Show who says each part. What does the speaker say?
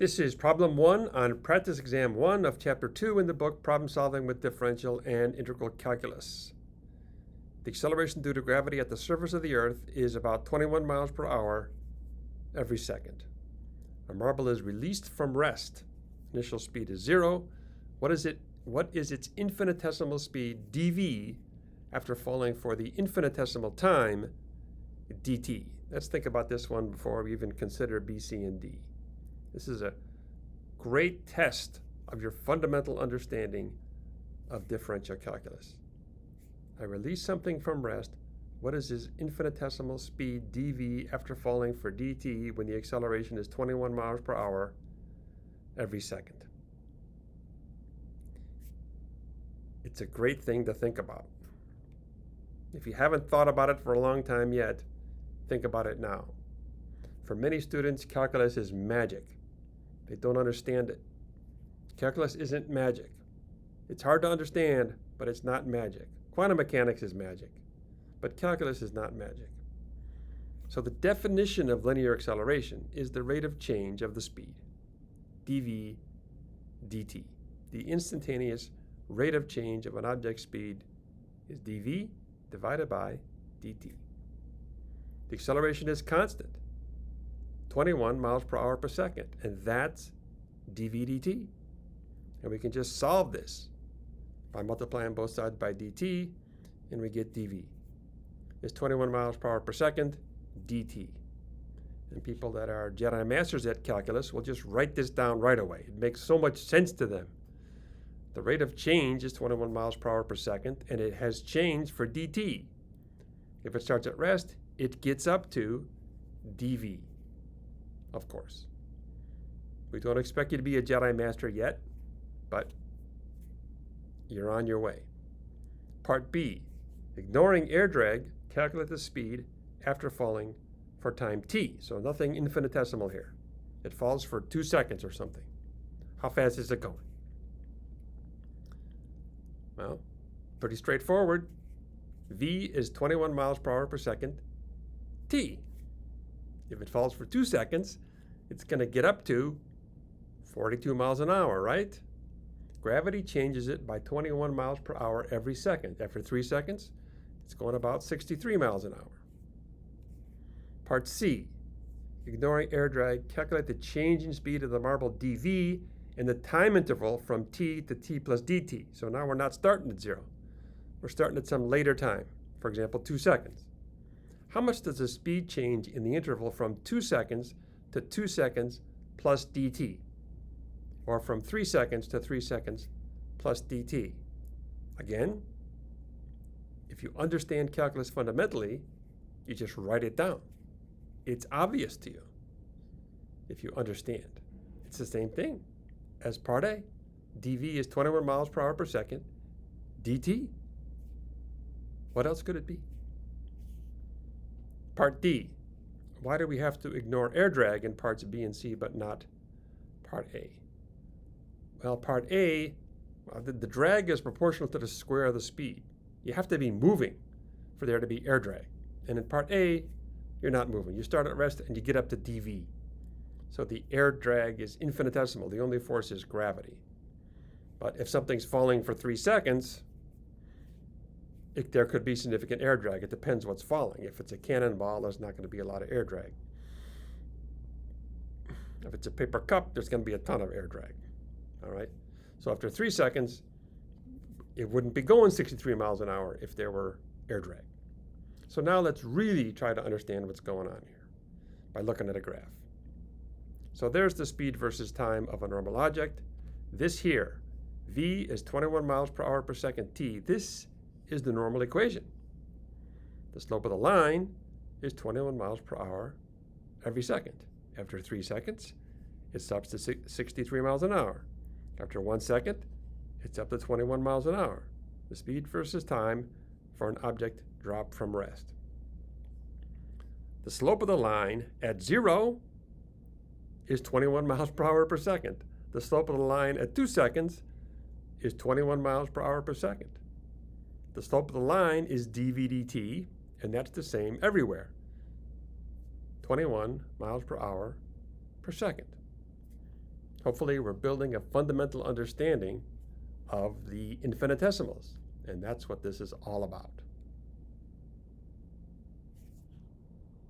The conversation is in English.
Speaker 1: This is problem 1 on practice exam 1 of chapter 2 in the book Problem Solving with Differential and Integral Calculus. The acceleration due to gravity at the surface of the Earth is about 21 miles per hour every second. A marble is released from rest. Initial speed is 0. What is its infinitesimal speed, dv, after falling for the infinitesimal time, dt? Let's think about this one before we even consider b, c, and d. This is a great test of your fundamental understanding of differential calculus. I release something from rest. What is its infinitesimal speed, dv, after falling for dt when the acceleration is 21 miles per hour every second? It's a great thing to think about. If you haven't thought about it for a long time yet, think about it now. For many students, calculus is magic. They don't understand it. Calculus isn't magic. It's hard to understand, but it's not magic. Quantum mechanics is magic, but calculus is not magic. So the definition of linear acceleration is the rate of change of the speed, dv dt. The instantaneous rate of change of an object's speed is dv divided by dt. The acceleration is constant, 21 miles per hour per second, and that's dv dt. And we can just solve this by multiplying both sides by dt, and we get dv. It's 21 miles per hour per second, dt. And people that are Jedi Masters at calculus will just write this down right away. It makes so much sense to them. The rate of change is 21 miles per hour per second, and it has changed for dt. If it starts at rest, it gets up to dv, of course. We don't expect you to be a Jedi Master yet, but you're on your way. Part B, ignoring air drag, calculate the speed after falling for time t. So nothing infinitesimal here. It falls for 2 seconds or something. How fast is it going? Well, pretty straightforward. V is 21 miles per hour per second, t. If it falls for 2 seconds, it's going to get up to 42 miles an hour, right? Gravity changes it by 21 miles per hour every second. After 3 seconds, it's going about 63 miles an hour. Part C, ignoring air drag, calculate the change in speed of the marble dv in the time interval from t to t plus dt. So now we're not starting at 0. We're starting at some later time, for example, 2 seconds. How much does the speed change in the interval from 2 seconds to 2 seconds plus dt? Or from 3 seconds to 3 seconds plus dt? Again, if you understand calculus fundamentally, you just write it down. It's obvious to you if you understand. It's the same thing as part A. dv is 21 miles per hour per second, dt. What else could it be? Part D, why do we have to ignore air drag in parts B and C but not part A? Well, part A, the drag is proportional to the square of the speed. You have to be moving for there to be air drag. And in part A, you're not moving. You start at rest and you get up to dv. So the air drag is infinitesimal. The only force is gravity. But if something's falling for 3 seconds, there could be significant air drag. It depends what's falling. If it's a cannonball, there's not going to be a lot of air drag. If it's a paper cup, there's going to be a ton of air drag. All right? So after 3 seconds, it wouldn't be going 63 miles an hour if there were air drag. So now let's really try to understand what's going on here by looking at a graph. So there's the speed versus time of a normal object. This here, v is 21 miles per hour per second t. This is the normal equation. The slope of the line is 21 miles per hour every second. After 3 seconds, it stops to 63 miles an hour. After 1 second, it's up to 21 miles an hour. The speed versus time for an object dropped from rest. The slope of the line at 0 is 21 miles per hour per second. The slope of the line at 2 seconds is 21 miles per hour per second. The slope of the line is dv dt, and that's the same everywhere. 21 miles per hour per second. Hopefully, we're building a fundamental understanding of the infinitesimals, and that's what this is all about.